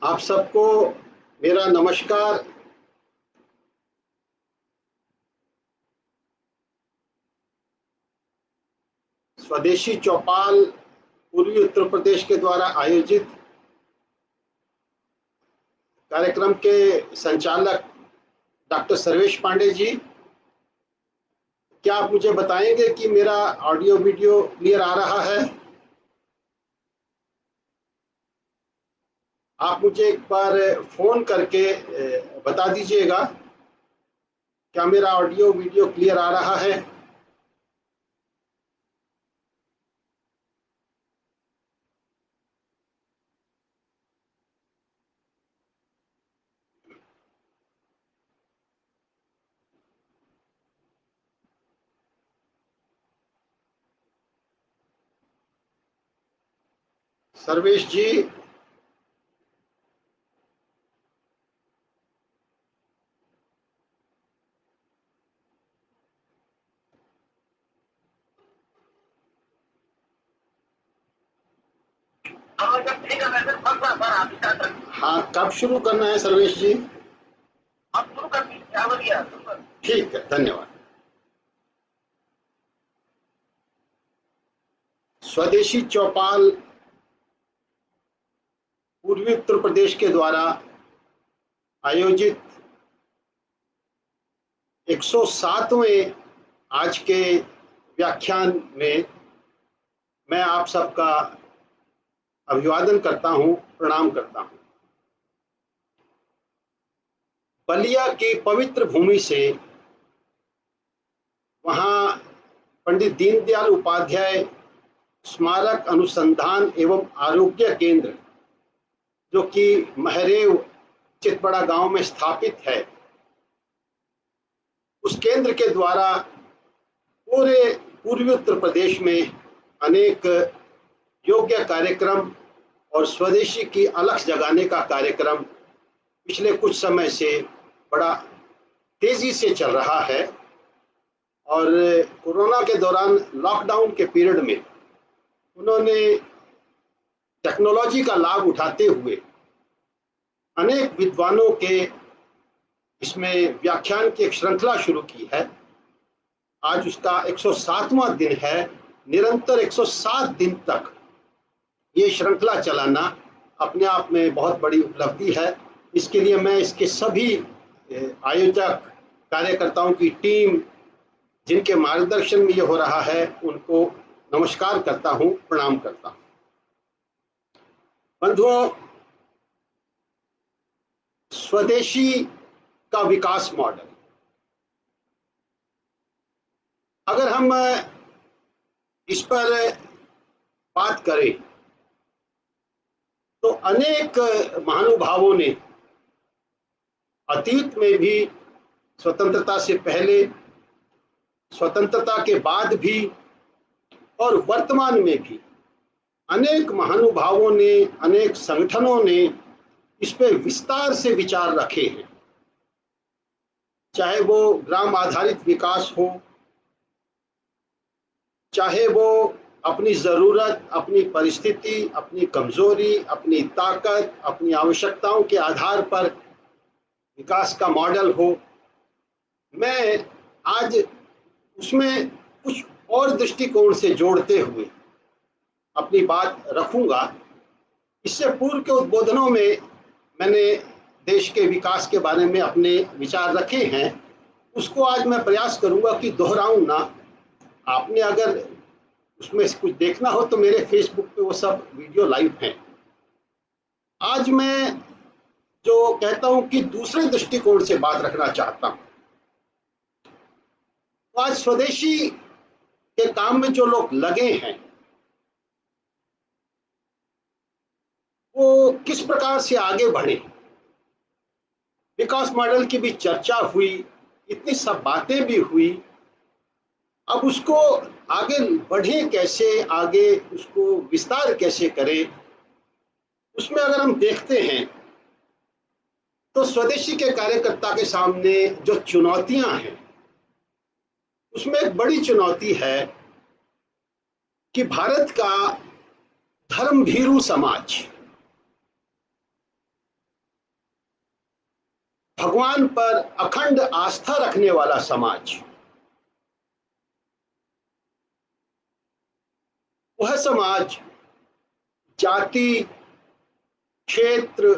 आप सबको मेरा नमस्कार। स्वदेशी चौपाल पूर्वी उत्तर प्रदेश के द्वारा आयोजित कार्यक्रम के संचालक डॉक्टर सर्वेश पांडे जी, क्या आप मुझे बताएंगे कि मेरा ऑडियो वीडियो क्लियर आ रहा है? आप मुझे एक बार फोन करके बता दीजिएगा, क्या मेरा ऑडियो वीडियो क्लियर आ रहा है? सर्वेश जी, हाँ, कब शुरू करना है सर्वेश जी? आप शुरू कर दीजिए। ठीक है, धन्यवाद। स्वदेशी चौपाल पूर्वी उत्तर प्रदेश के द्वारा आयोजित 107वें आज के व्याख्यान में मैं आप सबका अभिवादन करता हूं, प्रणाम करता हूं। बलिया की पवित्र भूमि से, वहां पंडित दीनदयाल उपाध्याय स्मारक अनुसंधान एवं आरोग्य केंद्र, जो कि महरेव चितबड़ा गांव में स्थापित है, उस केंद्र के द्वारा पूरे पूर्वी उत्तर प्रदेश में अनेक योग्य कार्यक्रम और स्वदेशी की अलख जगाने का कार्यक्रम पिछले कुछ समय से बड़ा तेजी से चल रहा है। और कोरोना के दौरान लॉकडाउन के पीरियड में उन्होंने टेक्नोलॉजी का लाभ उठाते हुए अनेक विद्वानों के इसमें व्याख्यान की एक श्रृंखला शुरू की है। आज उसका 107वां दिन है। निरंतर 107 दिन तक ये श्रृंखला चलाना अपने आप में बहुत बड़ी उपलब्धि है। इसके लिए मैं इसके सभी आयोजक, कार्यकर्ताओं की टीम, जिनके मार्गदर्शन में ये हो रहा है, उनको नमस्कार करता हूं, प्रणाम करता हूं। बंधुओं, स्वदेशी का विकास मॉडल, अगर हम इस पर बात करें तो अनेक महानुभावों ने अतीत में भी, स्वतंत्रता से पहले, स्वतंत्रता के बाद भी और वर्तमान में भी अनेक महानुभावों ने, अनेक संगठनों ने इस पे विस्तार से विचार रखे हैं। चाहे वो ग्राम आधारित विकास हो, चाहे वो अपनी ज़रूरत, अपनी परिस्थिति, अपनी कमजोरी, अपनी ताकत, अपनी आवश्यकताओं के आधार पर विकास का मॉडल हो, मैं आज उसमें कुछ और दृष्टिकोण से जोड़ते हुए अपनी बात रखूंगा। इससे पूर्व के उद्बोधनों में मैंने देश के विकास के बारे में अपने विचार रखे हैं, उसको आज मैं प्रयास करूंगा कि दोहराऊं ना। आपने अगर उसमें कुछ देखना हो तो मेरे फेसबुक पे वो सब वीडियो लाइव हैं। आज मैं जो कहता हूं कि दूसरे दृष्टिकोण से बात रखना चाहता हूं। तो आज स्वदेशी के काम में जो लोग लगे हैं, वो किस प्रकार से आगे बढ़े, विकास मॉडल की भी चर्चा हुई, इतनी सब बातें भी हुई। अब उसको आगे बढ़े कैसे, आगे उसको विस्तार कैसे करें, उसमें अगर हम देखते हैं तो स्वदेशी के कार्यकर्ता के सामने जो चुनौतियां हैं, उसमें एक बड़ी चुनौती है कि भारत का धर्मभीरू समाज, भगवान पर अखंड आस्था रखने वाला समाज, वह समाज जाति, क्षेत्र,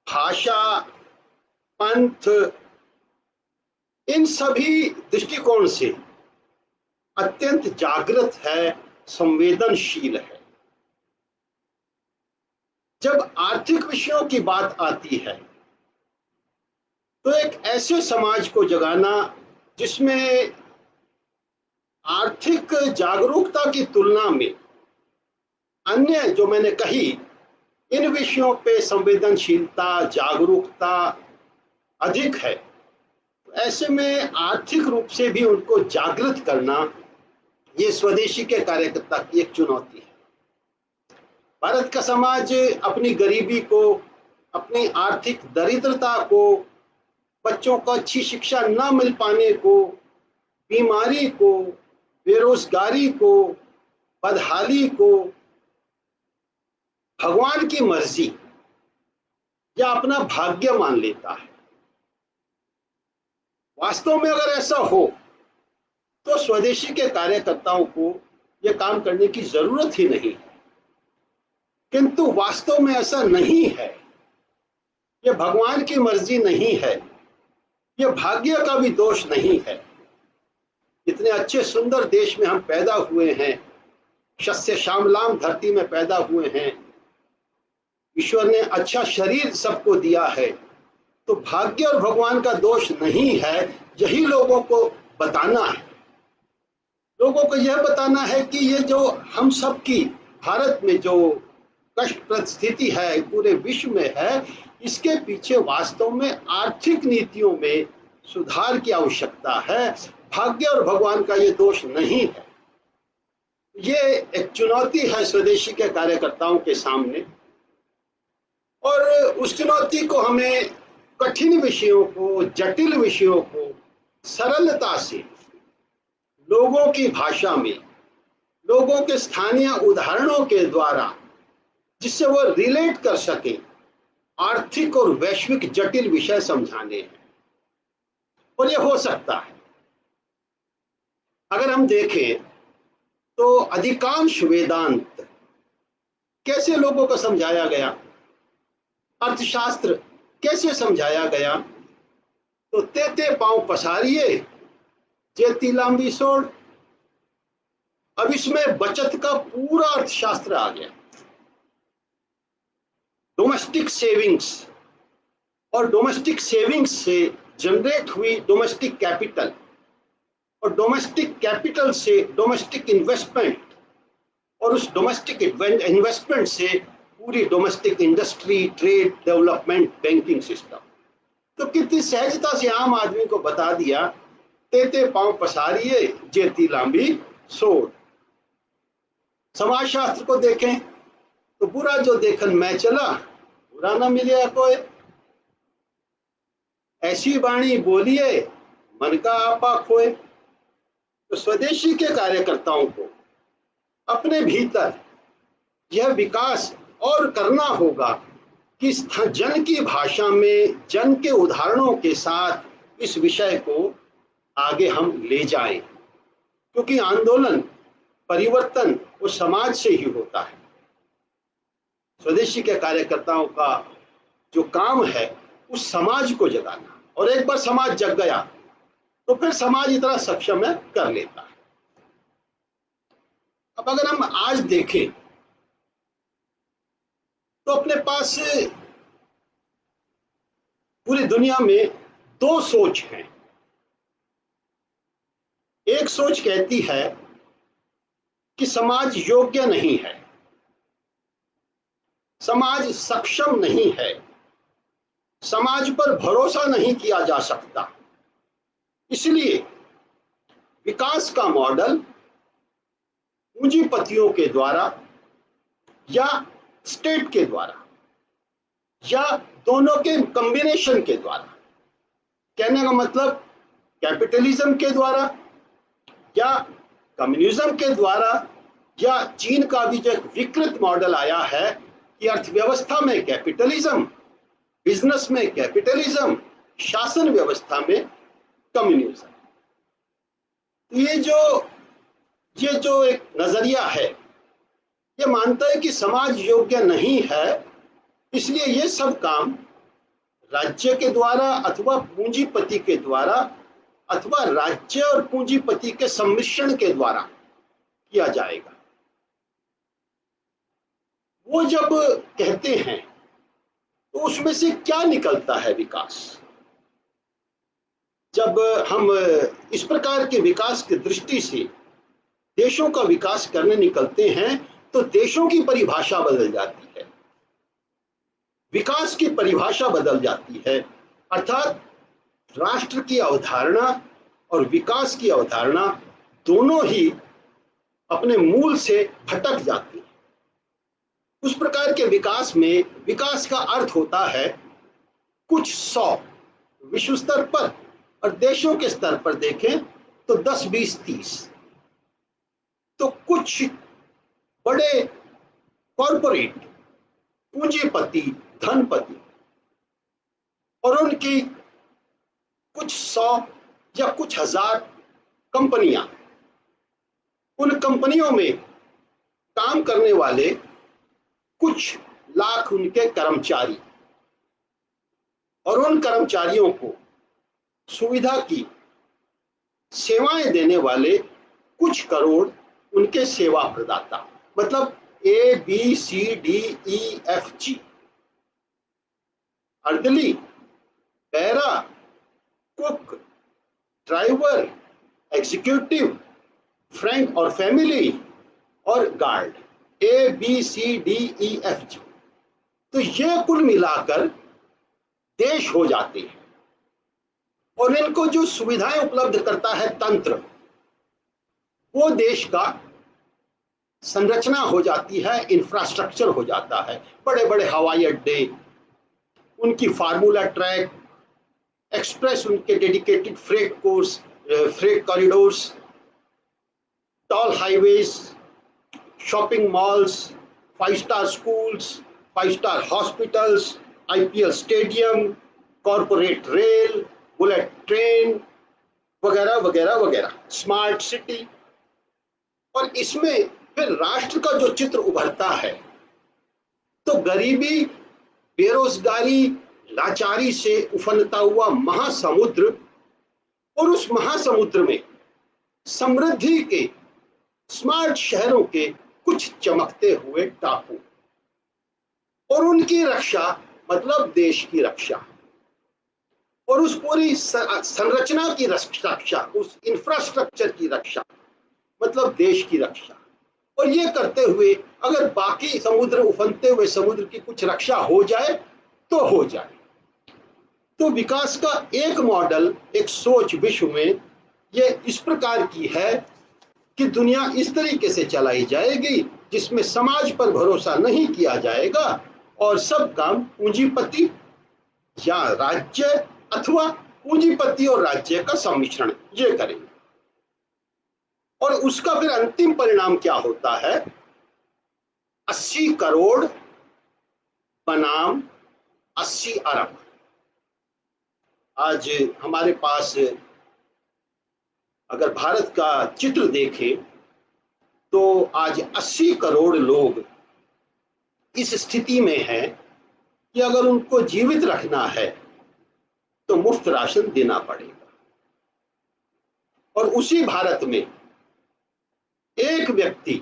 भाषा, पंथ, इन सभी दृष्टिकोण से अत्यंत जागृत है, संवेदनशील है। जब आर्थिक विषयों की बात आती है तो एक ऐसे समाज को जगाना जिसमें आर्थिक जागरूकता की तुलना में अन्य जो मैंने कही इन विषयों पे संवेदनशीलता, जागरूकता अधिक है, तो ऐसे में आर्थिक रूप से भी उनको जागृत करना ये स्वदेशी के कार्यकर्ता की एक चुनौती है। भारत का समाज अपनी गरीबी को, अपनी आर्थिक दरिद्रता को, बच्चों को अच्छी शिक्षा न मिल पाने को, बीमारी को, बेरोजगारी को, बदहाली को भगवान की मर्जी या अपना भाग्य मान लेता है। वास्तव में अगर ऐसा हो तो स्वदेशी के कार्यकर्ताओं को यह काम करने की जरूरत ही नहीं है, किंतु वास्तव में ऐसा नहीं है। यह भगवान की मर्जी नहीं है, यह भाग्य का भी दोष नहीं है। इतने अच्छे सुंदर देश में हम पैदा हुए हैं, शस्य श्यामलाम धरती में पैदा हुए हैं, ईश्वर ने अच्छा शरीर सबको दिया है, तो भाग्य और भगवान का दोष नहीं है। यही लोगों को बताना है। लोगों को यह बताना है कि ये जो हम सब की भारत में जो कष्टप्रद स्थिति है, पूरे विश्व में है, इसके पीछे वास्तव में आर्थिक नीतियों में सुधार की आवश्यकता है। भाग्य और भगवान का ये दोष नहीं है। ये एक चुनौती है स्वदेशी के कार्यकर्ताओं के सामने, और उस चुनौती को हमें कठिन विषयों को, जटिल विषयों को सरलता से लोगों की भाषा में, लोगों के स्थानीय उदाहरणों के द्वारा, जिससे वो रिलेट कर सके, आर्थिक और वैश्विक जटिल विषय समझाने हैं। और ये हो सकता है। अगर हम देखें तो अधिकांश वेदांत कैसे लोगों को समझाया गया, अर्थशास्त्र कैसे समझाया गया, तो तेते पांव पसारिए जेती लांबी सोड़। अब इसमें बचत का पूरा अर्थशास्त्र आ गया। डोमेस्टिक सेविंग्स, और डोमेस्टिक सेविंग्स से जनरेट हुई डोमेस्टिक कैपिटल, और डोमेस्टिक कैपिटल से डोमेस्टिक इन्वेस्टमेंट, और उस डोमेस्टिक इन्वेस्टमेंट से पूरी domestic industry, trade, development, banking system. तो कितनी सहजता से आम आदमी को बता दिया, तेते पांव पसारिए जेती लांबी सोड़। समाजशास्त्र को देखें तो बुरा जो देखन मैं चला, बुरा ना मिले कोई। ऐसी वाणी बोलिए मन का आपा खोए। तो स्वदेशी के कार्यकर्ताओं को अपने भीतर यह विकास और करना होगा कि जन की भाषा में, जन के उदाहरणों के साथ इस विषय को आगे हम ले जाएं, क्योंकि आंदोलन, परिवर्तन उस समाज से ही होता है। स्वदेशी के कार्यकर्ताओं का जो काम है उस समाज को जगाना, और एक बार समाज जग गया तो फिर समाज इतना सक्षम है, कर लेता है। अब अगर हम आज देखें तो अपने पास पूरी दुनिया में दो सोच हैं। एक सोच कहती है कि समाज योग्य नहीं है, समाज सक्षम नहीं है, समाज पर भरोसा नहीं किया जा सकता, इसलिए विकास का मॉडल पूंजीपतियों के द्वारा या स्टेट के द्वारा या दोनों के कॉम्बिनेशन के द्वारा, कहने का मतलब कैपिटलिज्म के द्वारा या कम्युनिज्म के द्वारा, या चीन का भी जो एक विकृत मॉडल आया है कि अर्थव्यवस्था में कैपिटलिज्म, बिजनेस में कैपिटलिज्म, शासन व्यवस्था में कम्युनिज्म। तो ये जो एक नजरिया है, ये मानता है कि समाज योग्य नहीं है, इसलिए ये सब काम राज्य के द्वारा अथवा पूंजीपति के द्वारा अथवा राज्य और पूंजीपति के सम्मिश्रण के द्वारा किया जाएगा। वो जब कहते हैं तो उसमें से क्या निकलता है विकास? जब हम इस प्रकार के विकास की दृष्टि से देशों का विकास करने निकलते हैं तो देशों की परिभाषा बदल जाती है, विकास की परिभाषा बदल जाती है। अर्थात राष्ट्र की अवधारणा और विकास की अवधारणा दोनों ही अपने मूल से भटक जाती है। उस प्रकार के विकास में विकास का अर्थ होता है कुछ 100 विश्व स्तर पर, और देशों के स्तर पर देखें तो 10, 20, 30। तो कुछ बड़े कॉरपोरेट पूंजीपति, धनपति और उनकी कुछ 100 या कुछ 1000 कंपनियां, उन कंपनियों में काम करने वाले कुछ लाख उनके कर्मचारी, और उन कर्मचारियों को सुविधा की सेवाएं देने वाले कुछ करोड़ उनके सेवा प्रदाता, मतलब ABCDEFG, अर्दली, पैरा, कुक, ड्राइवर, एग्जीक्यूटिव, फ्रेंड और फैमिली और गार्ड, ABCDEFG। तो ये कुल मिलाकर देश हो जाते हैं, और इनको जो सुविधाएं उपलब्ध करता है तंत्र, वो देश का संरचना हो जाती है, इंफ्रास्ट्रक्चर हो जाता है। बड़े बड़े हवाई अड्डे, उनकी फार्मूला ट्रैक, एक्सप्रेस, उनके dedicated freight courses, freight corridors, toll highways, shopping malls, 5 star schools, 5 star hospitals, IPL stadium, corporate rail, bullet train वगैरह वगैरह वगैरह, स्मार्ट सिटी। और इसमें फिर राष्ट्र का जो चित्र उभरता है तो गरीबी, बेरोजगारी, लाचारी से उफनता हुआ महासमुद्र, और उस महासमुद्र में समृद्धि के स्मार्ट शहरों के कुछ चमकते हुए टापू, और उनकी रक्षा मतलब देश की रक्षा, और उस पूरी संरचना की रक्षा, उस इंफ्रास्ट्रक्चर की रक्षा मतलब देश की रक्षा। और ये करते हुए अगर बाकी समुद्र, उफनते हुए समुद्र की कुछ रक्षा हो जाए तो हो जाए। तो विकास का एक मॉडल, एक सोच विश्व में ये इस प्रकार की है कि दुनिया इस तरीके से चलाई जाएगी जिसमें समाज पर भरोसा नहीं किया जाएगा, और सब काम पूंजीपति या राज्य अथवा पूंजीपति और राज्य का सम्मिश्रण ये करेंगे। और उसका फिर अंतिम परिणाम क्या होता है? 80 करोड़ बनाम 80 अरब। आज हमारे पास अगर भारत का चित्र देखें तो आज 80 करोड़ लोग इस स्थिति में हैं कि अगर उनको जीवित रखना है तो मुफ्त राशन देना पड़ेगा। और उसी भारत में एक व्यक्ति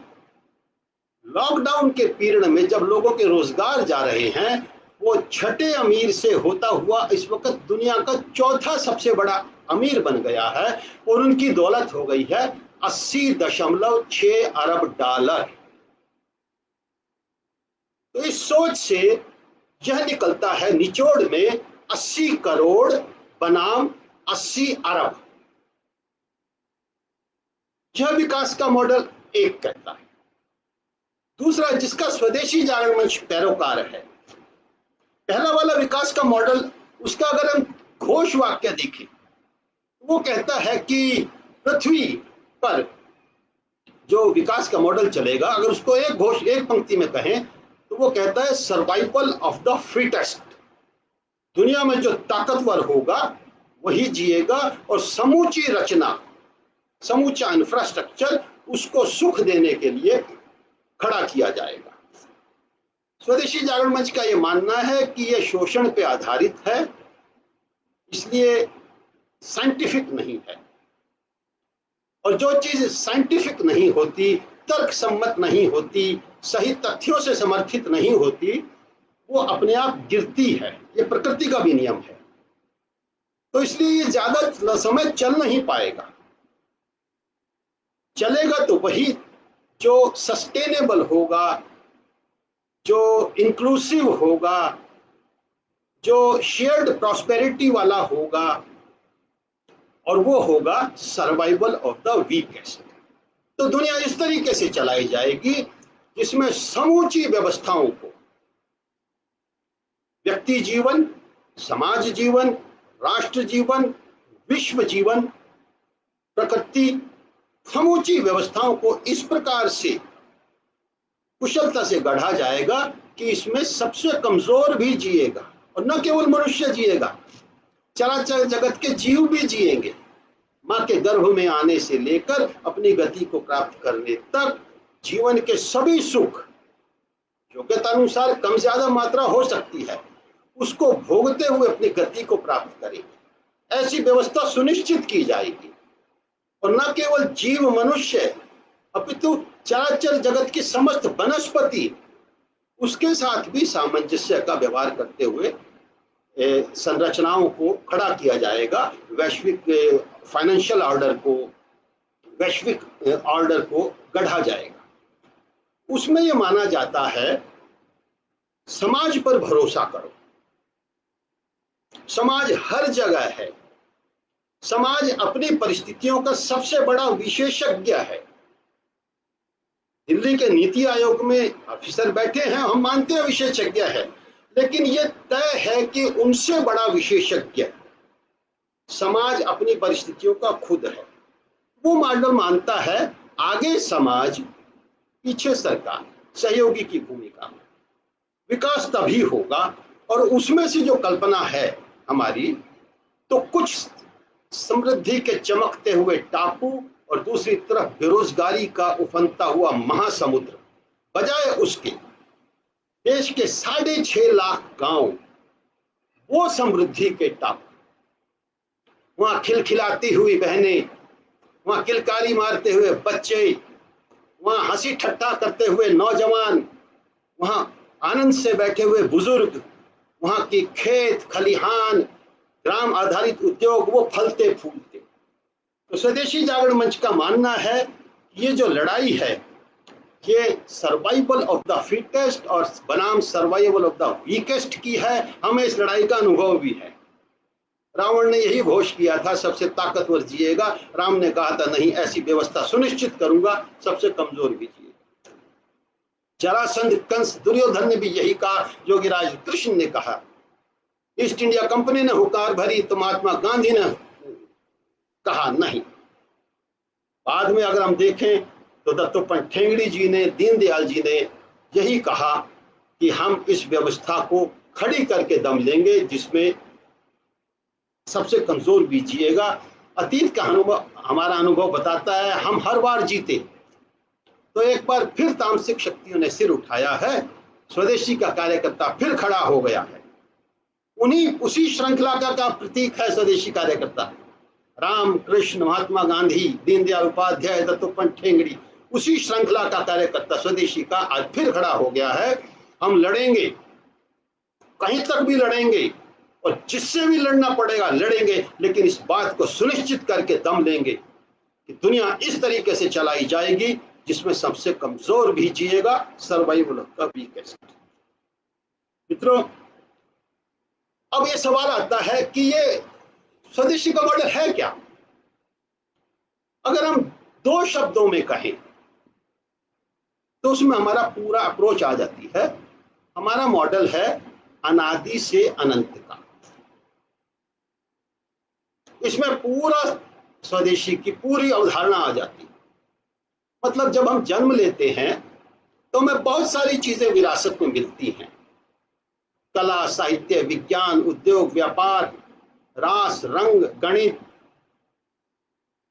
लॉकडाउन के पीरियड में जब लोगों के रोजगार जा रहे हैं, वो छठे अमीर से होता हुआ इस वक्त दुनिया का चौथा सबसे बड़ा अमीर बन गया है, और उनकी दौलत हो गई है 80.6 अरब डॉलर। तो इस सोच से यह निकलता है निचोड़ में 80 करोड़ बनाम 80 अरब। यह विकास का मॉडल एक कहता है। दूसरा, जिसका स्वदेशी जागरण मंच पैरोकार है, पहला वाला विकास का मॉडल, उसका अगर हम घोष वाक्य देखें, वो कहता है कि पृथ्वी पर जो विकास का मॉडल चलेगा, अगर उसको एक पंक्ति में कहें तो वो कहता है सर्वाइवल ऑफ द फिटेस्ट। दुनिया में जो ताकतवर होगा वही जिएगा, और समूची रचना, समूचा इंफ्रास्ट्रक्चर उसको सुख देने के लिए खड़ा किया जाएगा। स्वदेशी जागरण मंच का यह मानना है कि यह शोषण पे आधारित है, इसलिए साइंटिफिक नहीं है। और जो चीज साइंटिफिक नहीं होती, तर्क सम्मत नहीं होती, सही तथ्यों से समर्थित नहीं होती, वो अपने आप गिरती है। ये प्रकृति का भी नियम है। तो इसलिए ये ज्यादा समय चल नहीं पाएगा। चलेगा तो वही जो सस्टेनेबल होगा, जो इंक्लूसिव होगा, जो शेयर्ड प्रॉस्पेरिटी वाला होगा, और वो होगा सर्वाइवल ऑफ द वीकेस्ट। तो दुनिया इस तरीके से चलाई जाएगी जिसमें समूची व्यवस्थाओं को, व्यक्ति जीवन, समाज जीवन, राष्ट्र जीवन, विश्व जीवन, प्रकृति, समूची व्यवस्थाओं को इस प्रकार से कुशलता से गढ़ा जाएगा कि इसमें सबसे कमजोर भी जिएगा, और न केवल मनुष्य जिएगा, चराचर जगत के जीव भी जिएंगे। मां के गर्भ में आने से लेकर अपनी गति को प्राप्त करने तक जीवन के सभी सुख योग्यता अनुसार कम ज्यादा मात्रा हो सकती है, उसको भोगते हुए अपनी गति को प्राप्त करेंगे। ऐसी व्यवस्था सुनिश्चित की जाएगी, और न केवल जीव मनुष्य अपितु चराचर जगत की समस्त वनस्पति, उसके साथ भी सामंजस्य का व्यवहार करते हुए संरचनाओं को खड़ा किया जाएगा। वैश्विक फाइनेंशियल ऑर्डर को, वैश्विक ऑर्डर को गढ़ा जाएगा। उसमें यह माना जाता है समाज पर भरोसा करो। समाज हर जगह है, समाज अपनी परिस्थितियों का सबसे बड़ा विशेषज्ञ है। दिल्ली के नीति आयोग में ऑफिसर बैठे हैं, हम मानते हैं विशेषज्ञ है, लेकिन यह तय है कि उनसे बड़ा विशेषज्ञ समाज अपनी परिस्थितियों का खुद है। वो मॉडल मानता है आगे समाज, पीछे सरकार, सहयोगी की भूमिका में विकास तभी होगा। और उसमें से जो कल्पना है हमारी, तो कुछ समृद्धि के चमकते हुए टापू और दूसरी तरफ बेरोजगारी का उफनता हुआ महासमुद्र, बजाय उसके देश के 6.5 लाख गांव, वो समृद्धि के टापू, वहां खिलखिलाती हुई बहनें, वहां किलकारी मारते हुए बच्चे, वहां हंसी ठट्टा करते हुए नौजवान, वहां आनंद से बैठे हुए बुजुर्ग, वहां की खेत खलिहान, ग्राम आधारित उद्योग, वो फलते फूलते। तो स्वदेशी जागरण मंच का मानना है ये जो लड़ाई है, ये सर्वाइवल ऑफ द फिटेस्ट और बनाम सर्वाइवल ऑफ द वीकेस्ट की है। हमें इस लड़ाई का अनुभव भी है। रावण ने यही घोष किया था, सबसे ताकतवर जिएगा। राम ने कहा था नहीं, ऐसी व्यवस्था सुनिश्चित करूंगा सबसे कमजोर भी जिएगा। जरासंध, कंस, दुर्योधन ने भी यही कहा। योगीराज कृष्ण ने कहा। ईस्ट इंडिया कंपनी ने हुंकार भरी तो महात्मा गांधी ने कहा नहीं। बाद में अगर हम देखें तो दत्तोपंत ठेंगड़ी जी ने, दीनदयाल जी ने यही कहा कि हम इस व्यवस्था को खड़ी करके दम लेंगे जिसमें सबसे कमजोर भी जिएगा। अतीत का अनुभव, हमारा अनुभव बताता है हम हर बार जीते, तो एक बार फिर तामसिक शक्तियों ने सिर उठाया है, स्वदेशी का कार्यकर्ता फिर खड़ा हो गया है। उसी श्रृंखला का प्रतीक है स्वदेशी कार्यकर्ता। राम, कृष्ण, महात्मा गांधी, दीनदयाल उपाध्याय, दत्तोपंत ठेंगड़ी, उसी श्रृंखला का कार्यकर्ता स्वदेशी का आज फिर खड़ा हो गया है। हम लड़ेंगे, कहीं तक भी लड़ेंगे, और जिससे भी लड़ना पड़ेगा लड़ेंगे, लेकिन इस बात को सुनिश्चित करके दम लेंगे कि दुनिया इस तरीके से चलाई जाएगी जिसमें सबसे कमजोर भी जिएगा, सर्वाइवल ऑफ द वीकेस्ट। मित्रों, अब ये सवाल आता है कि ये स्वदेशी का मॉडल है क्या? अगर हम 2 शब्दों में कहें तो उसमें हमारा पूरा अप्रोच आ जाती है। हमारा मॉडल है अनादि से अनंत का। इसमें पूरा स्वदेशी की पूरी अवधारणा आ जाती है। मतलब जब हम जन्म लेते हैं तो हमें बहुत सारी चीजें विरासत में मिलती हैं। कला, साहित्य, विज्ञान, उद्योग, व्यापार, रास, रंग, गणित,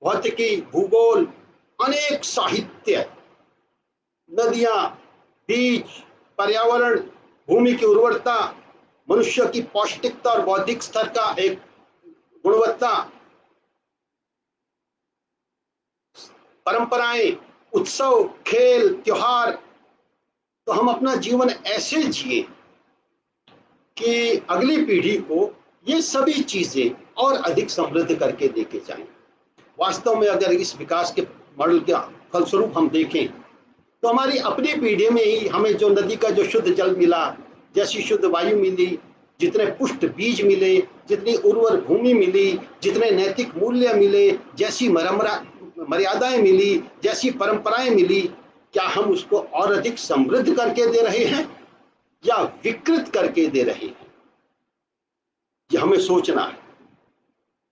भौतिकी, भूगोल, अनेक साहित्य, नदियां, बीज, पर्यावरण, भूमि की उर्वरता, मनुष्य की पौष्टिकता और बौद्धिक स्तर का एक गुणवत्ता, परंपराएं, उत्सव, खेल, त्योहार। तो हम अपना जीवन ऐसे जिए कि अगली पीढ़ी को ये सभी चीजें और अधिक समृद्ध करके देके जाएं। वास्तव में अगर इस विकास के मॉडल के फलस्वरूप हम देखें तो हमारी अपनी पीढ़ी में ही हमें जो नदी का जो शुद्ध जल मिला, जैसी शुद्ध वायु मिली, जितने पुष्ट बीज मिले, जितनी उर्वर भूमि मिली, जितने नैतिक मूल्य मिले, जैसी मर्यादाएं मिली, जैसी परंपराएं मिली, क्या हम उसको और अधिक समृद्ध करके दे रहे हैं या विकृत करके दे रहे हैं? ये हमें सोचना है।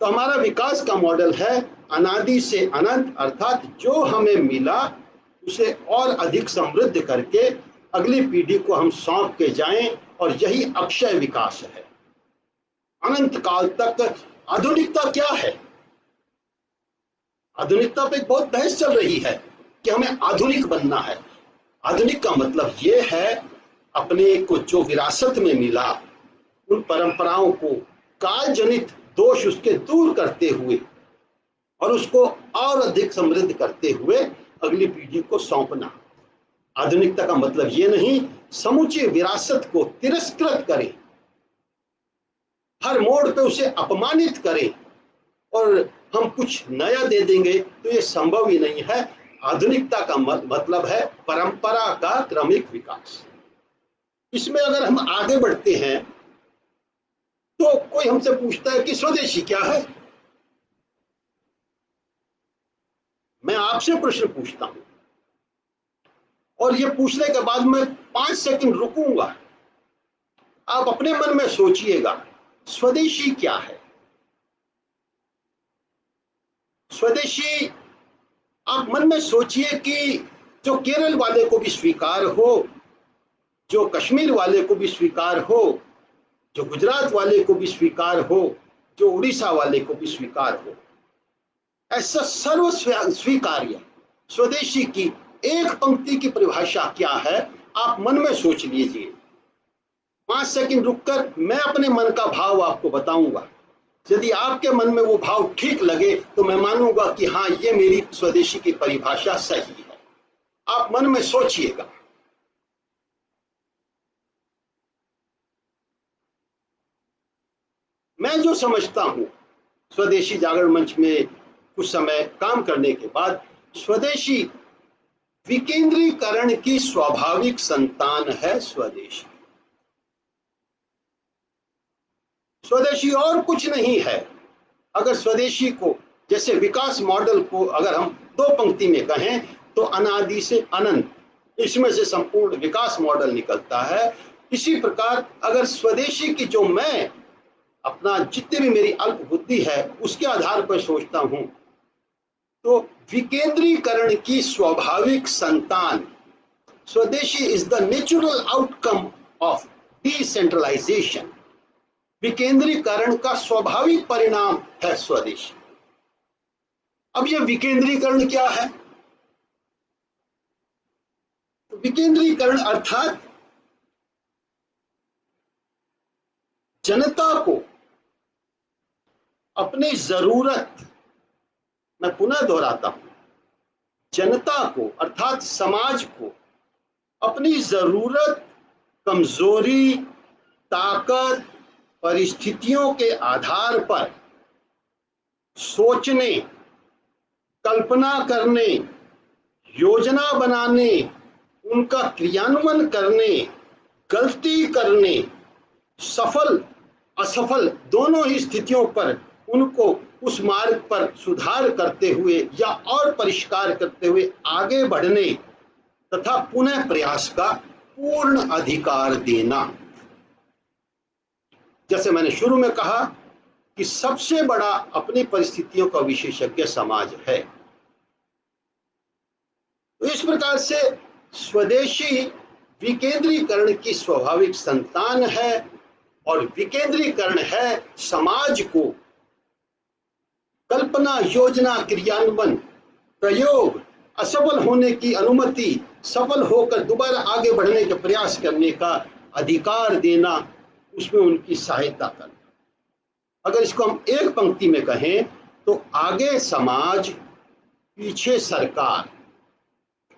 तो हमारा विकास का मॉडल है अनादि से अनंत, अर्थात जो हमें मिला उसे और अधिक समृद्ध करके अगली पीढ़ी को हम सौंप के जाएं, और यही अक्षय विकास है। अनंत काल तक आधुनिकता क्या है? आधुनिकता पे बहुत बहस चल रही है कि हमें आधुनिक बनना है। आधुनिक का मतलब ये है अपने को जो विरासत में मिला उन परंपराओं को काल जनित दोष उसके दूर करते हुए और उसको और अधिक समृद्ध करते हुए अगली पीढ़ी को सौंपना। आधुनिकता का मतलब ये नहीं समूची विरासत को तिरस्कृत करें, हर मोड़ पे उसे अपमानित करें और हम कुछ नया दे देंगे, तो ये संभव ही नहीं है। आधुनिकता का मतलब है परंपरा का क्रमिक विकास। इसमें अगर हम आगे बढ़ते हैं तो कोई हमसे पूछता है कि स्वदेशी क्या है। मैं आपसे प्रश्न पूछता हूं और ये पूछने के बाद मैं 5 सेकंड रुकूंगा, आप अपने मन में सोचिएगा स्वदेशी क्या है। स्वदेशी आप मन में सोचिए कि जो केरल वाले को भी स्वीकार हो, जो कश्मीर वाले को भी स्वीकार हो, जो गुजरात वाले को भी स्वीकार हो, जो उड़ीसा वाले को भी स्वीकार हो, ऐसा सर्व स्वीकार्य स्वदेशी की एक पंक्ति की परिभाषा क्या है, आप मन में सोच लीजिए। 5 सेकंड रुककर मैं अपने मन का भाव आपको बताऊंगा। यदि आपके मन में वो भाव ठीक लगे तो मैं मानूंगा कि हाँ, ये मेरी स्वदेशी की परिभाषा सही है। आप मन में सोचिएगा। मैं जो समझता हूं स्वदेशी जागरण मंच में कुछ समय काम करने के बाद, स्वदेशी विकेंद्रीकरण की स्वाभाविक संतान है। स्वदेशी स्वदेशी और कुछ नहीं है। अगर स्वदेशी को जैसे विकास मॉडल को अगर हम 2 पंक्ति में कहें तो अनादि से अनंत, इसमें से संपूर्ण विकास मॉडल निकलता है। इसी प्रकार अगर स्वदेशी की जो मैं अपना जितनी भी मेरी अल्प बुद्धि है उसके आधार पर सोचता हूं तो विकेंद्रीकरण की स्वाभाविक संतान स्वदेशी is the natural outcome of decentralization. विकेंद्रीकरण का स्वाभाविक परिणाम है स्वदेशी। अब यह विकेंद्रीकरण क्या है? तो विकेंद्रीकरण अर्थात जनता को अपनी जरूरत, मैं पुनः दोहराता हूं, जनता को अर्थात समाज को अपनी जरूरत, कमजोरी, ताकत, परिस्थितियों के आधार पर सोचने, कल्पना करने, योजना बनाने, उनका क्रियान्वयन करने, गलती करने, सफल असफल दोनों ही स्थितियों पर उनको उस मार्ग पर सुधार करते हुए या और परिष्कार करते हुए आगे बढ़ने तथा पुनः प्रयास का पूर्ण अधिकार देना। जैसे मैंने शुरू में कहा कि सबसे बड़ा अपनी परिस्थितियों का विशेषज्ञ समाज है। तो इस प्रकार से स्वदेशी विकेंद्रीकरण की स्वाभाविक संतान है और विकेंद्रीकरण है समाज को कल्पना, योजना, क्रियान्वयन, प्रयोग, असफल होने की अनुमति, सफल होकर दोबारा आगे बढ़ने के प्रयास करने का अधिकार देना, उसमें उनकी सहायता करना। अगर इसको हम एक पंक्ति में कहें तो आगे समाज, पीछे सरकार,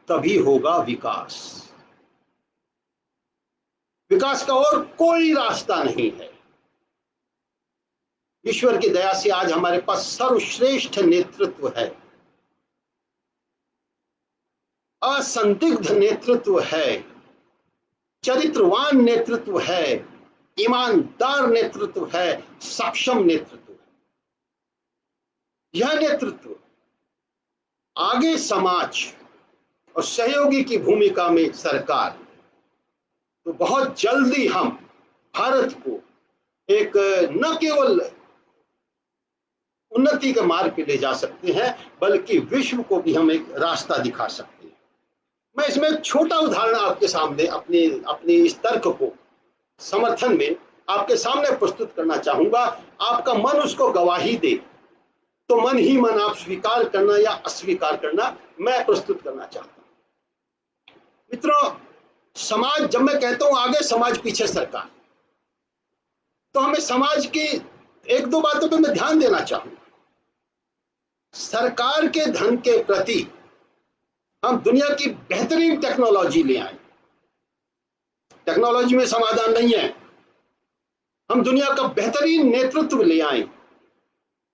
तभी होगा विकास। विकास का और कोई रास्ता नहीं है। ईश्वर की दया से आज हमारे पास सर्वश्रेष्ठ नेतृत्व है, असंदिग्ध नेतृत्व है, चरित्रवान नेतृत्व है, ईमानदार नेतृत्व है, सक्षम नेतृत्व है। यह नेतृत्व आगे समाज और सहयोगी की भूमिका में सरकार, तो बहुत जल्दी हम भारत को एक न केवल उन्नति के मार्ग पे ले जा सकते हैं, बल्कि विश्व को भी हम एक रास्ता दिखा सकते हैं। मैं इसमें एक छोटा उदाहरण आपके सामने अपने इस तर्क को समर्थन में आपके सामने प्रस्तुत करना चाहूंगा। आपका मन उसको गवाही दे तो मन ही मन आप स्वीकार करना या अस्वीकार करना, मैं प्रस्तुत करना चाहता हूं। मित्रों, समाज, जब मैं कहता हूं आगे समाज पीछे सरकार, तो हमें समाज की एक दो बातों पर मैं ध्यान देना चाहूंगा। सरकार के धन के प्रति हम दुनिया की बेहतरीन टेक्नोलॉजी ले आए, टेक्नोलॉजी में समाधान नहीं है। हम दुनिया का बेहतरीन नेतृत्व ले आए,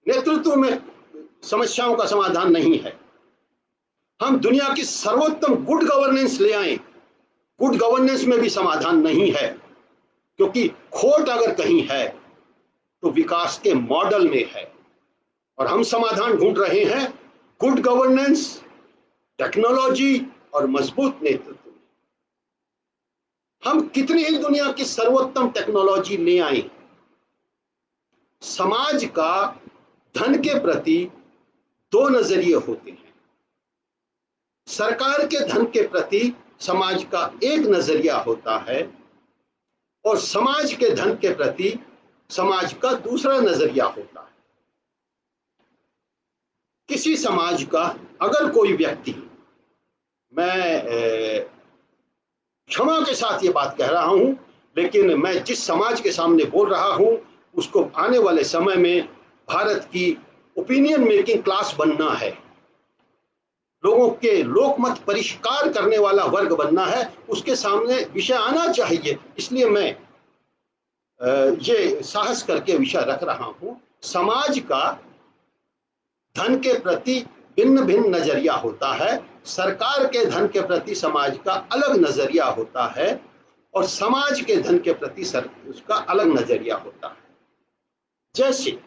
नेतृत्व में समस्याओं का समाधान नहीं है। हम दुनिया की सर्वोत्तम गुड गवर्नेंस ले आए, गुड गवर्नेंस में भी समाधान नहीं है, क्योंकि खोट अगर कहीं है तो विकास के मॉडल में है। और हम समाधान ढूंढ रहे हैं गुड गवर्नेंस, टेक्नोलॉजी और मजबूत नेतृत्व में। हम कितनी ही दुनिया की सर्वोत्तम टेक्नोलॉजी ले आए, समाज का धन के प्रति दो नजरिए होते हैं। सरकार के धन के प्रति समाज का एक नजरिया होता है और समाज के धन के प्रति समाज का दूसरा नजरिया होता है। किसी समाज का अगर कोई व्यक्ति, मैं क्षमा के साथ ये बात कह रहा हूं, लेकिन मैं जिस समाज के सामने बोल रहा हूं उसको आने वाले समय में भारत की ओपिनियन मेकिंग क्लास बनना है, लोगों के लोकमत परिष्कार करने वाला वर्ग बनना है, उसके सामने विषय आना चाहिए। इसलिए मैं ये साहस करके विषय रख रहा हूं। समाज का धन के प्रति भिन्न भिन्न नजरिया होता है, सरकार के धन के प्रति समाज का अलग नजरिया होता है और समाज के धन के प्रति उसका अलग नजरिया होता है। जैसे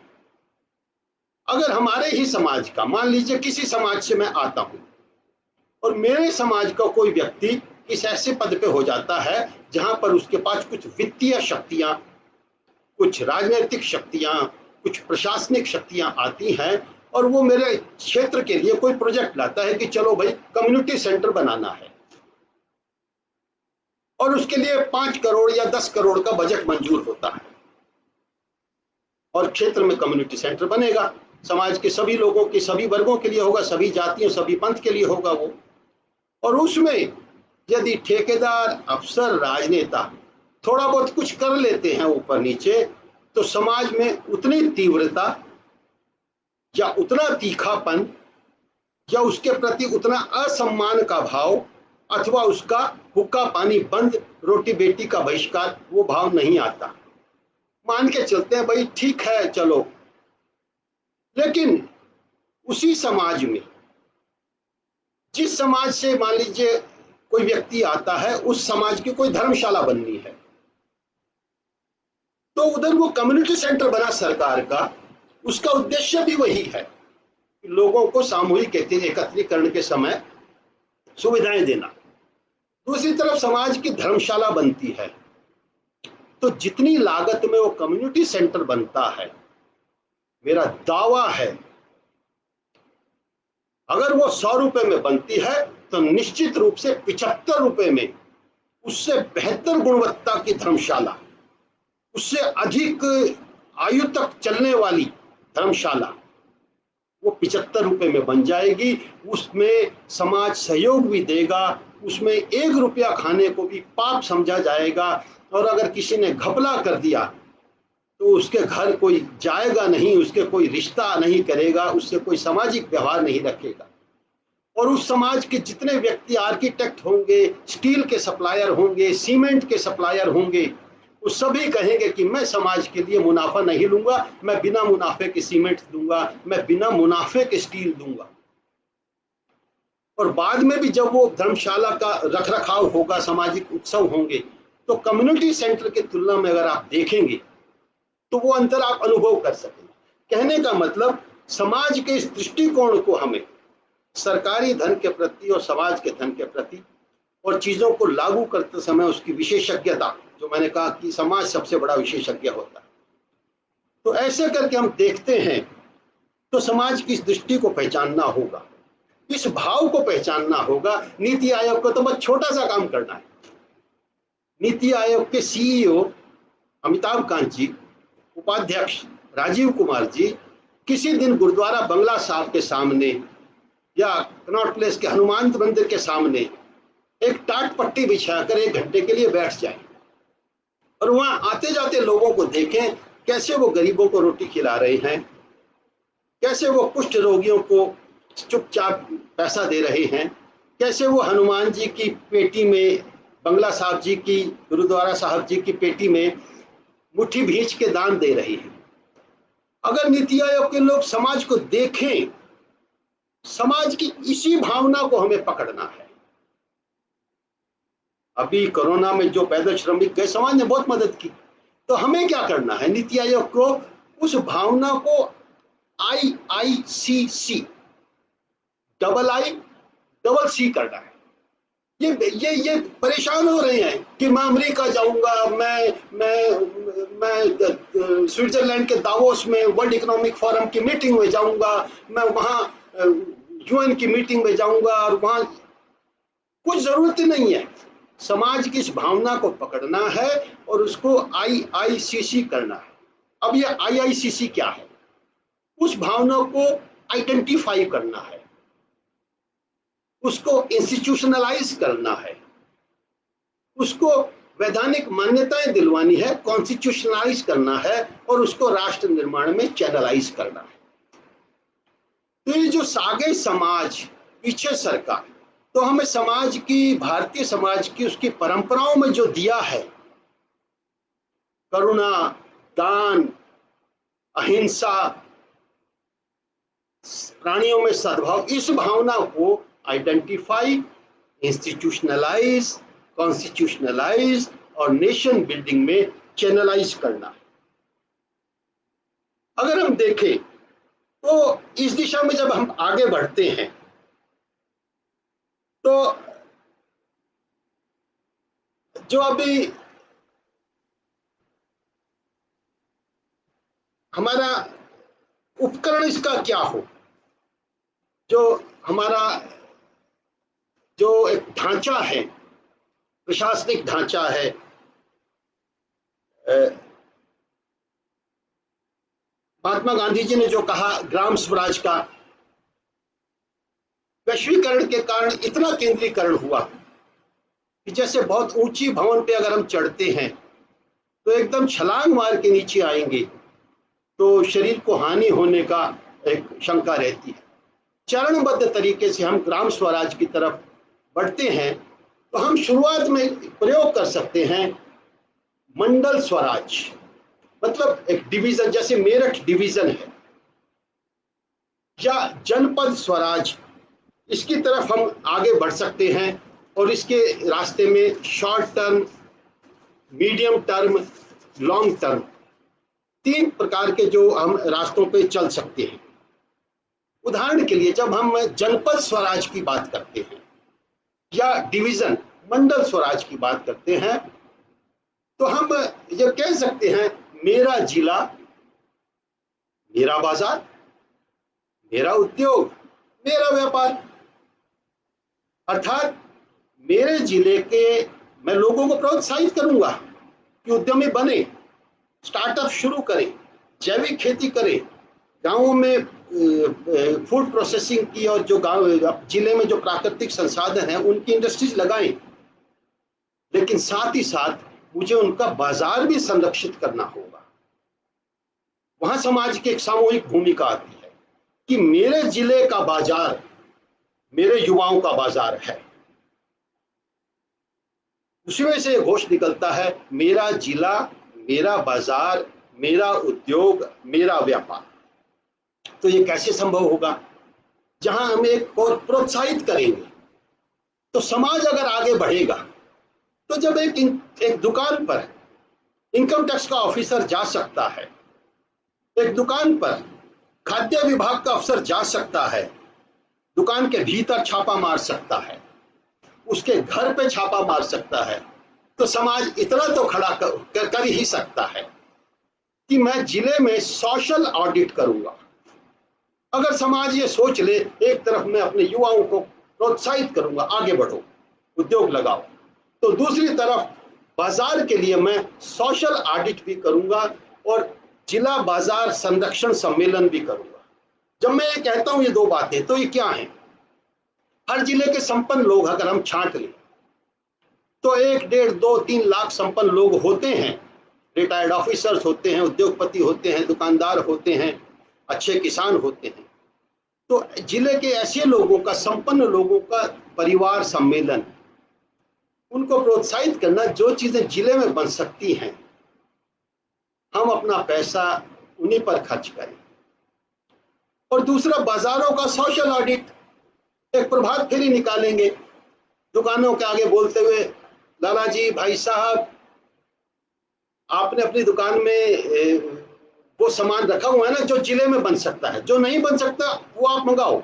अगर हमारे ही समाज का, मान लीजिए किसी समाज से मैं आता हूं और मेरे समाज का कोई व्यक्ति इस ऐसे पद पे हो जाता है जहां पर उसके पास कुछ वित्तीय शक्तियां, कुछ राजनीतिक शक्तियां, कुछ प्रशासनिक शक्तियां आती हैं और वो मेरे क्षेत्र के लिए कोई प्रोजेक्ट लाता है कि चलो भाई कम्युनिटी सेंटर बनाना है, और उसके लिए 5 करोड़ या 10 करोड़ का बजट मंजूर होता है और क्षेत्र में कम्युनिटी सेंटर बनेगा, समाज के सभी लोगों के, सभी वर्गों के लिए होगा, सभी जातियों, सभी पंथ के लिए होगा वो। और उसमें यदि ठेकेदार, अफसर, राजनेता थोड़ा बहुत कुछ कर लेते हैं ऊपर नीचे, तो समाज में उतनी तीव्रता या उतना तीखापन या उसके प्रति उतना असम्मान का भाव अथवा उसका हुक्का पानी बंद, रोटी बेटी का बहिष्कार, वो भाव नहीं आता। मान के चलते हैं भाई ठीक है चलो। लेकिन उसी समाज में, जिस समाज से मान लीजिए कोई व्यक्ति आता है, उस समाज की कोई धर्मशाला बननी है, तो उधर वो कम्युनिटी सेंटर बना सरकार का, उसका उद्देश्य भी वही है, लोगों को सामूहिक एकत्रीकरण के समय सुविधाएं देना। दूसरी तरफ समाज की धर्मशाला बनती है, तो जितनी लागत में वो कम्युनिटी सेंटर बनता है, मेरा दावा है अगर वो 100 रुपए में बनती है तो निश्चित रूप से 75 रुपए में उससे बेहतर गुणवत्ता की धर्मशाला उससे अधिक आयु तक चलने वाली धर्मशाला वो 75 रुपए में बन जाएगी। उसमें समाज सहयोग भी देगा, उसमें 1 रुपया खाने को भी पाप समझा जाएगा। और अगर किसी ने घपला कर दिया तो उसके घर कोई जाएगा नहीं, उसके कोई रिश्ता नहीं करेगा, उससे कोई सामाजिक व्यवहार नहीं रखेगा। और उस समाज के जितने व्यक्ति आर्किटेक्ट होंगे, स्टील के सप्लायर होंगे, सीमेंट के सप्लायर होंगे, वो सभी कहेंगे कि मैं समाज के लिए मुनाफा नहीं लूंगा, मैं बिना मुनाफे के सीमेंट दूंगा, मैं बिना मुनाफे के स्टील दूंगा। और बाद में भी जब वो धर्मशाला का रखरखाव होगा, सामाजिक उत्सव होंगे, तो कम्युनिटी सेंटर की तुलना में अगर आप देखेंगे तो वो अंतर आप अनुभव कर सकेंगे। कहने का मतलब समाज के इस दृष्टिकोण को हमें सरकारी धन के प्रति और समाज के धन के प्रति और चीजों को लागू करते समय उसकी विशेषज्ञता, जो मैंने कहा कि समाज सबसे बड़ा विशेषज्ञ होता है, तो ऐसे करके हम देखते हैं। तो समाज की इस दृष्टि को पहचानना होगा, इस भाव को पहचानना होगा। नीति आयोग को तो बस छोटा सा काम करना है। नीति आयोग के सीईओ अमिताभ कांत जी, उपाध्यक्ष राजीव कुमार जी किसी दिन गुरुद्वारा बंगला साहब के सामने या कनॉट प्लेस के हनुमान मंदिर के सामने एक टाट पट्टी बिछाकर 1 घंटे के लिए बैठ जाएं और वहां आते जाते लोगों को देखें कैसे वो गरीबों को रोटी खिला रहे हैं, कैसे वो कुष्ठ रोगियों को चुपचाप पैसा दे रहे हैं, कैसे वो हनुमान जी की पेटी में, बंगला साहब जी की, गुरुद्वारा साहब जी की पेटी में मुट्ठी भींच के दान दे रहे हैं। अगर नीति आयोग के लोग समाज को देखें, समाज की इसी भावना को हमें पकड़ना है। अभी कोरोना में जो पैदल श्रमिक गए, समाज ने बहुत मदद की, तो हमें क्या करना है? नीति आयोग को उस भावना को IICC IICC करना है। ये परेशान हो रहे हैं कि मैं अमेरिका जाऊंगा, मैं स्विट्जरलैंड के दावोस में वर्ल्ड इकोनॉमिक फोरम की मीटिंग में जाऊंगा, मैं वहां UN की मीटिंग में जाऊंगा, और वहां कुछ जरूरत नहीं है। समाज की इस भावना को पकड़ना है और उसको IICC करना है। अब ये IICC क्या है? उस भावना को आइडेंटिफाई करना है, उसको इंस्टीट्यूशनलाइज करना है, उसको वैधानिक मान्यताएं दिलवानी है, कॉन्स्टिट्यूशनलाइज करना है, और उसको राष्ट्र निर्माण में चैनलाइज करना है। तो ये जो सागे समाज पीछे सरकार, तो हमें समाज की, भारतीय समाज की, उसकी परंपराओं में जो दिया है, करुणा, दान, अहिंसा, प्राणियों में सद्भाव, इस भावना को आइडेंटिफाई, इंस्टीट्यूशनलाइज, कॉन्स्टिट्यूशनलाइज और नेशन बिल्डिंग में चैनलाइज करना है। अगर हम देखें तो इस दिशा में जब हम आगे बढ़ते हैं तो जो अभी हमारा उपकरण इसका क्या हो, जो हमारा जो एक ढांचा है, प्रशासनिक ढांचा है, महात्मा गांधी जी ने जो कहा ग्राम स्वराज का, वैश्वीकरण के कारण इतना केंद्रीकरण हुआ कि जैसे बहुत ऊंची भवन पे अगर हम चढ़ते हैं तो एकदम छलांग मार के नीचे आएंगे तो शरीर को हानि होने का एक शंका रहती है। चरणबद्ध तरीके से हम ग्राम स्वराज की तरफ बढ़ते हैं तो हम शुरुआत में प्रयोग कर सकते हैं मंडल स्वराज, मतलब एक डिवीजन, जैसे मेरठ डिवीजन है, या जनपद स्वराज, इसकी तरफ हम आगे बढ़ सकते हैं। और इसके रास्ते में short term, medium term, long term, 3 प्रकार के जो हम रास्तों पे चल सकते हैं। उदाहरण के लिए जब हम जनपद स्वराज की बात करते हैं या डिवीजन, मंडल स्वराज की बात करते हैं, तो हम ये कह सकते हैं मेरा जिला, मेरा बाजार, मेरा उद्योग, मेरा व्यापार। अर्थात मेरे जिले के मैं लोगों को प्रोत्साहित करूंगा कि उद्यमी बने, स्टार्टअप शुरू करें, जैविक खेती करें, गांवों में फूड प्रोसेसिंग की, और जो गांव जिले में जो प्राकृतिक संसाधन है उनकी इंडस्ट्रीज लगाएं। लेकिन साथ ही साथ मुझे उनका बाजार भी संरक्षित करना होगा। वहां समाज की एक सामूहिक भूमिका आती है कि मेरे जिले का बाजार मेरे युवाओं का बाजार है। उसी में से घोष निकलता है, मेरा जिला, मेरा बाजार, मेरा उद्योग, मेरा व्यापार। तो ये कैसे संभव होगा? जहां हम एक और प्रोत्साहित करेंगे तो समाज अगर आगे बढ़ेगा। तो जब एक दुकान पर इनकम टैक्स का ऑफिसर जा सकता है, एक दुकान पर खाद्य विभाग का अफसर जा सकता है, दुकान के भीतर छापा मार सकता है, उसके घर पे छापा मार सकता है, तो समाज इतना तो खड़ा कर ही सकता है कि मैं जिले में सोशल ऑडिट करूंगा। अगर समाज ये सोच ले, एक तरफ मैं अपने युवाओं को प्रोत्साहित करूंगा, आगे बढ़ो, उद्योग लगाओ, तो दूसरी तरफ बाजार के लिए मैं सोशल ऑडिट भी करूंगा और जिला बाजार संरक्षण सम्मेलन भी करूंगा। जब मैं ये कहता हूं ये दो बातें, तो ये क्या है? हर जिले के संपन्न लोग अगर हम छांट लें तो 1, 1.5, 2, 3 लाख संपन्न लोग होते हैं। रिटायर्ड ऑफिसर्स होते हैं, उद्योगपति होते हैं, दुकानदार होते हैं, अच्छे किसान होते हैं। तो जिले के ऐसे लोगों का, संपन्न लोगों का परिवार सम्मेलन, उनको प्रोत्साहित करना, जो चीजें जिले में बन सकती हैं हम अपना पैसा उन्हीं पर खर्च करें। और दूसरा, बाजारों का सोशल ऑडिट, एक प्रभात फेरी निकालेंगे दुकानों के आगे बोलते हुए, लाला जी, भाई साहब, आपने अपनी दुकान में वो सामान रखा हुआ है ना जो जिले में बन सकता है, जो नहीं बन सकता वो आप मंगाओ,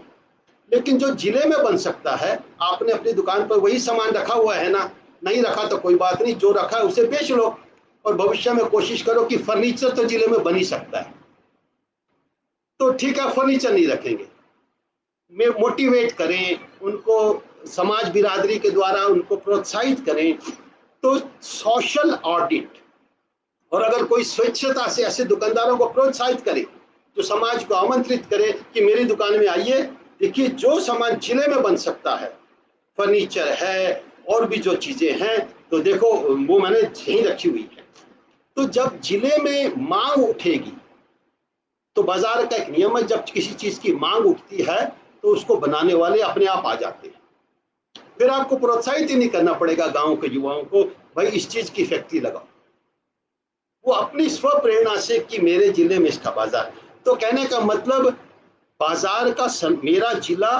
लेकिन जो जिले में बन सकता है आपने अपनी दुकान पर वही सामान रखा हुआ है ना, नहीं रखा तो कोई बात नहीं, जो रखा है उसे बेच लो, और भविष्य में कोशिश करो कि फर्नीचर तो जिले में बन ही सकता है, तो ठीक है फर्नीचर नहीं रखेंगे। में मोटिवेट करें उनको, समाज बिरादरी के द्वारा उनको प्रोत्साहित करें। तो सोशल ऑडिट, और अगर कोई स्वेच्छता से ऐसे दुकानदारों को प्रोत्साहित करे, जो समाज को आमंत्रित करे कि मेरी दुकान में आइए, देखिए जो सामान जिले में बन सकता है, फर्नीचर है और भी जो चीजें हैं, तो देखो वो मैंने यहीं रखी हुई है। तो जब जिले में मांग उठेगी, तो बाजार का एक नियम है, जब किसी चीज की मांग उठती है तो उसको बनाने वाले अपने आप आ जाते हैं। फिर आपको प्रोत्साहित ही नहीं करना पड़ेगा गांव के युवाओं को, भाई इस चीज की फैक्ट्री लगाओ, वो अपनी स्व प्रेरणा से कि मेरे जिले में इसका बाजार। तो कहने का मतलब, बाजार का मेरा जिला,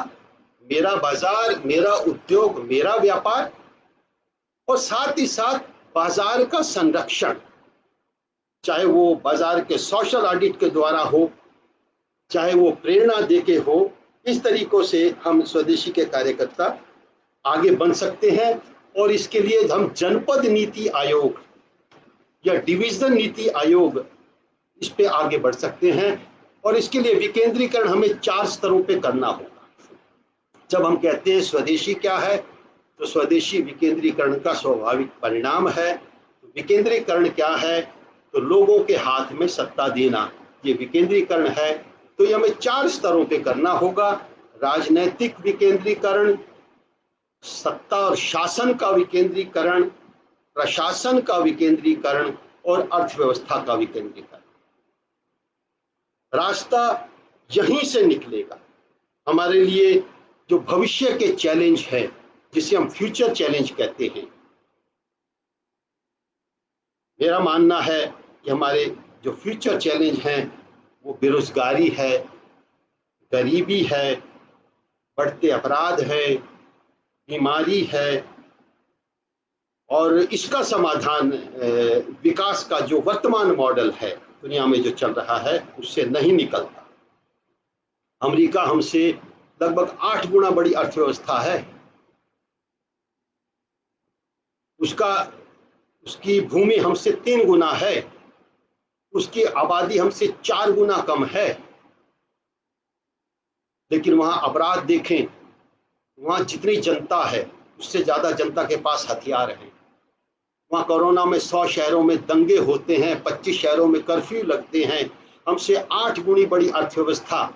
मेरा बाजार, मेरा उद्योग, मेरा व्यापार, और साथ ही साथ बाजार का संरक्षण, चाहे वो बाजार के सोशल ऑडिट के द्वारा हो, चाहे वो प्रेरणा देके हो। इस तरीकों से हम स्वदेशी के कार्यकर्ता आगे बढ़ सकते हैं, और इसके लिए हम जनपद नीति आयोग या डिवीजन नीति आयोग, इस पे आगे बढ़ सकते हैं। और इसके लिए विकेंद्रीकरण हमें 4 स्तरों पे करना होगा। जब हम कहते हैं स्वदेशी क्या है, तो स्वदेशी विकेंद्रीकरण का स्वाभाविक परिणाम है। तो विकेंद्रीकरण क्या है, तो लोगों के हाथ में सत्ता देना, ये विकेंद्रीकरण है। तो ये हमें 4 स्तरों पे करना होगा: राजनैतिक विकेंद्रीकरण, सत्ता और शासन का विकेंद्रीकरण, प्रशासन का विकेंद्रीकरण, और अर्थव्यवस्था का विकेंद्रीकरण। रास्ता यहीं से निकलेगा। हमारे लिए जो भविष्य के चैलेंज है, जिसे हम फ्यूचर चैलेंज कहते हैं, मेरा मानना है कि हमारे जो फ्यूचर चैलेंज हैं वो बेरोजगारी है, गरीबी है, बढ़ते अपराध है, बीमारी है, और इसका समाधान विकास का जो वर्तमान मॉडल है दुनिया में जो चल रहा है उससे नहीं निकलता। अमेरिका हमसे लगभग 8 गुना बड़ी अर्थव्यवस्था है, उसकी भूमि हमसे 3 गुना है, उसकी आबादी हमसे 4 गुना कम है, लेकिन वहां अपराध देखें, वहां जितनी जनता है उससे ज्यादा जनता के पास हथियार हैं, वहाँ कोरोना में 100 शहरों में दंगे होते हैं, 25 शहरों में कर्फ्यू लगते हैं। हमसे 8 गुनी बड़ी अर्थव्यवस्था,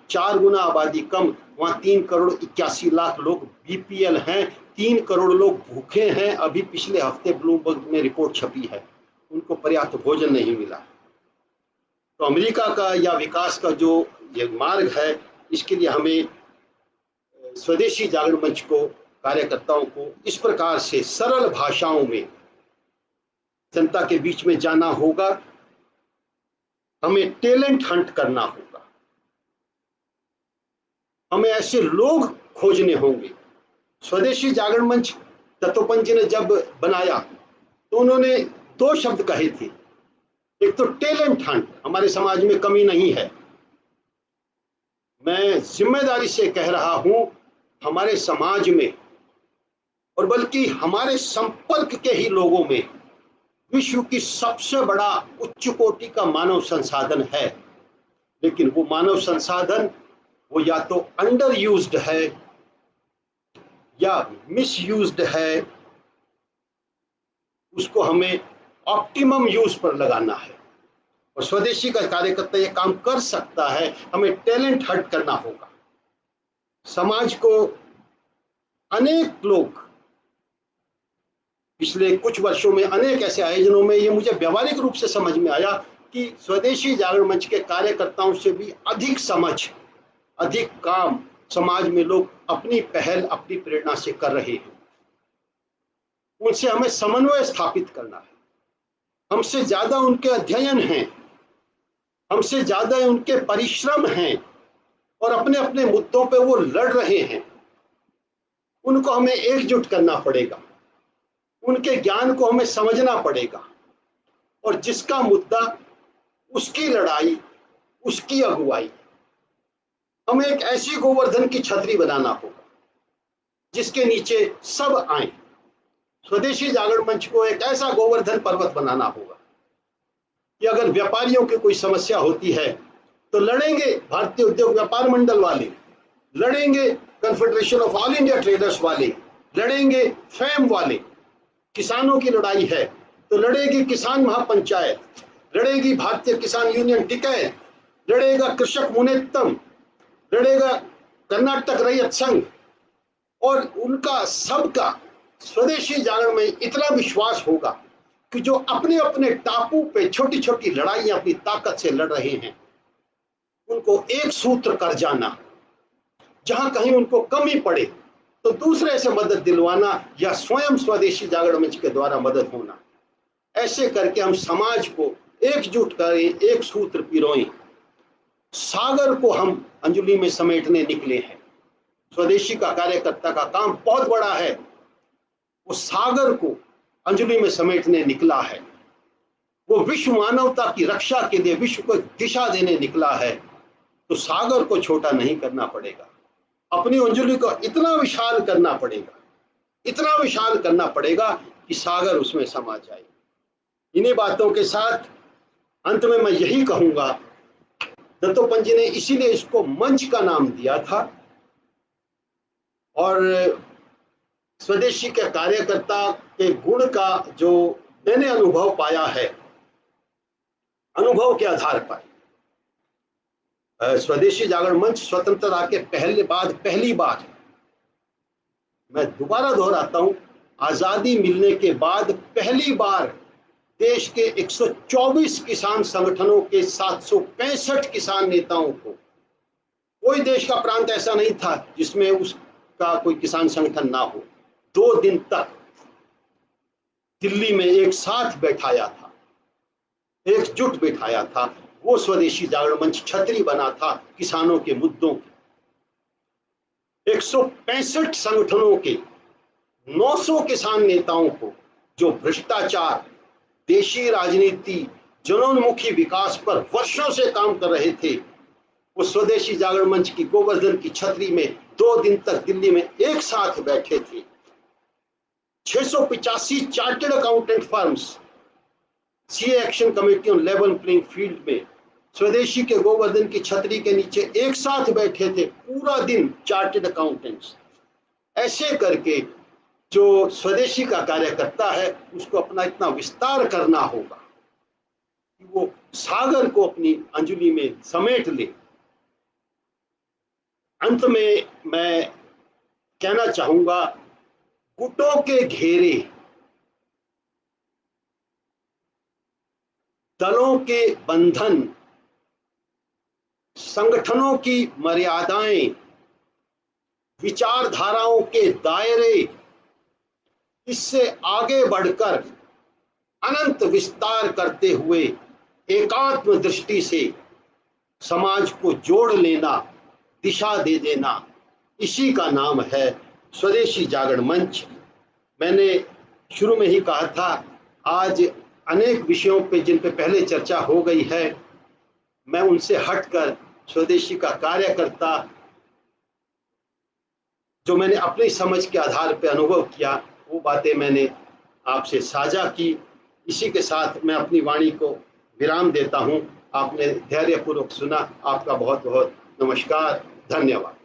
4 गुना आबादी कम, वहाँ 3 करोड़ 81 लाख लोग बीपीएल हैं, 3 करोड़ लोग भूखे हैं। अभी पिछले हफ्ते ब्लूमबर्ग में रिपोर्ट छपी है, उनको पर्याप्त भोजन नहीं मिला। तो अमेरिका का या विकास का जो ये मार्ग है, इसके लिए हमें स्वदेशी जागरण मंच को, कार्यकर्ताओं को इस प्रकार से सरल भाषाओं में जनता के बीच में जाना होगा। हमें टैलेंट हंट करना होगा, हमें ऐसे लोग खोजने होंगे। स्वदेशी जागरण मंच दत्तोपंत जी ने जब बनाया तो उन्होंने 2 शब्द कहे थे। एक तो टैलेंट हंट, हमारे समाज में कमी नहीं है। मैं जिम्मेदारी से कह रहा हूं, हमारे समाज में और बल्कि हमारे संपर्क के ही लोगों में विश्व की सबसे बड़ा उच्च कोटि का मानव संसाधन है। लेकिन वो मानव संसाधन वो या तो अंडर यूज्ड है या मिस यूज्ड है। उसको हमें ऑप्टिमम यूज पर लगाना है और स्वदेशी का कार्यकर्ता ये काम कर सकता है। हमें टैलेंट हंट करना होगा। समाज को अनेक लोग पिछले कुछ वर्षों में अनेक ऐसे आयोजनों में ये मुझे व्यवहारिक रूप से समझ में आया कि स्वदेशी जागरण मंच के कार्यकर्ताओं से भी अधिक समझ, अधिक काम समाज में लोग अपनी पहल, अपनी प्रेरणा से कर रहे हैं। उनसे हमें समन्वय स्थापित करना है। हमसे ज्यादा उनके अध्ययन हैं, हमसे ज्यादा उनके परिश्रम हैं और अपने अपने मुद्दों पे वो लड़ रहे हैं। उनको हमें एकजुट करना पड़ेगा, उनके ज्ञान को हमें समझना पड़ेगा और जिसका मुद्दा, उसकी लड़ाई, उसकी अगुवाई। हमें एक ऐसी गोवर्धन की छतरी बनाना होगा जिसके नीचे सब आए। स्वदेशी जागरण मंच को एक ऐसा गोवर्धन पर्वत बनाना होगा कि अगर व्यापारियों की कोई समस्या होती है तो लड़ेंगे भारतीय उद्योग व्यापार मंडल वाले, लड़ेंगे confederation of all India traders वाले, लड़ेंगे फैम वाले। किसानों की लड़ाई है तो लड़ेगी किसान महापंचायत, लड़ेगी भारतीय किसान यूनियन टिकैत, लड़ेगा कृषक मुनेत्तम, लड़ेगा कर्नाटक रैयत संघ। और उनका सबका स्वदेशी जागरण में इतना विश्वास होगा कि जो अपने अपने टापू पे छोटी छोटी लड़ाइयां अपनी ताकत से लड़ रहे हैं, उनको एक सूत्र कर जाना। जहां कहीं उनको कमी पड़े तो दूसरे से मदद दिलवाना या स्वयं स्वदेशी जागरण मंच के द्वारा मदद होना। ऐसे करके हम समाज को एकजुट करें, एक सूत्र पिरोएं। सागर को हम अंजलि में समेटने निकले हैं। स्वदेशी का कार्यकर्ता का काम बहुत बड़ा है, वो सागर को अंजलि में समेटने निकला है। वो विश्व मानवता की रक्षा के लिए विश्व को दिशा देने निकला है। तो सागर को छोटा नहीं करना पड़ेगा, अपनी अंजलि को इतना विशाल करना पड़ेगा, इतना विशाल करना पड़ेगा कि सागर उसमें समा जाए। इन्हीं बातों के साथ अंत में मैं यही कहूंगा, दत्तोपंत जी ने इसीलिए इसको मंच का नाम दिया था। और स्वदेशी के कार्यकर्ता के गुण का जो मैंने अनुभव पाया है, अनुभव के आधार पर स्वदेशी जागरण मंच स्वतंत्रता के पहली बार, मैं दोबारा दोहराता हूं, आजादी मिलने के बाद पहली बार देश के 124 किसान संगठनों के 765 किसान नेताओं को, कोई देश का प्रांत ऐसा नहीं था जिसमें उसका कोई किसान संगठन ना हो, 2 दिन तक दिल्ली में एक साथ बैठाया था, एकजुट बैठाया था। वो स्वदेशी जागरण मंच छतरी बना था किसानों के मुद्दों की। 165 संगठनों के 900 किसान नेताओं को जो भ्रष्टाचार, देशी राजनीति, जनोन्मुखी विकास पर वर्षों से काम कर रहे थे, वो स्वदेशी जागरण मंच की गोवर्धन की छतरी में 2 दिन तक दिल्ली में एक साथ बैठे थे। 685 chartered accountant firms CA action committee on level playing field में स्वदेशी के गोवर्धन की छतरी के नीचे एक साथ बैठे थे पूरा दिन चार्टर्ड अकाउंटेंट्स। ऐसे करके जो स्वदेशी का कार्य करता है उसको अपना इतना विस्तार करना होगा कि वो सागर को अपनी अंजुलि में समेट ले। अंत में मैं कहना चाहूंगा, गुटों के घेरे, दलों के बंधन, संगठनों की मर्यादाएं, विचारधाराओं के दायरे, इससे आगे बढ़कर अनंत विस्तार करते हुए एकात्म दृष्टि से समाज को जोड़ लेना, दिशा दे देना, इसी का नाम है स्वदेशी जागरण मंच। मैंने शुरू में ही कहा था, आज अनेक विषयों पे जिन पे पहले चर्चा हो गई है, मैं उनसे हटकर स्वदेशी का कार्यकर्ता जो मैंने अपनी समझ के आधार पर अनुभव किया, वो बातें मैंने आपसे साझा की। इसी के साथ मैं अपनी वाणी को विराम देता हूं। आपने धैर्यपूर्वक सुना, आपका बहुत बहुत नमस्कार, धन्यवाद।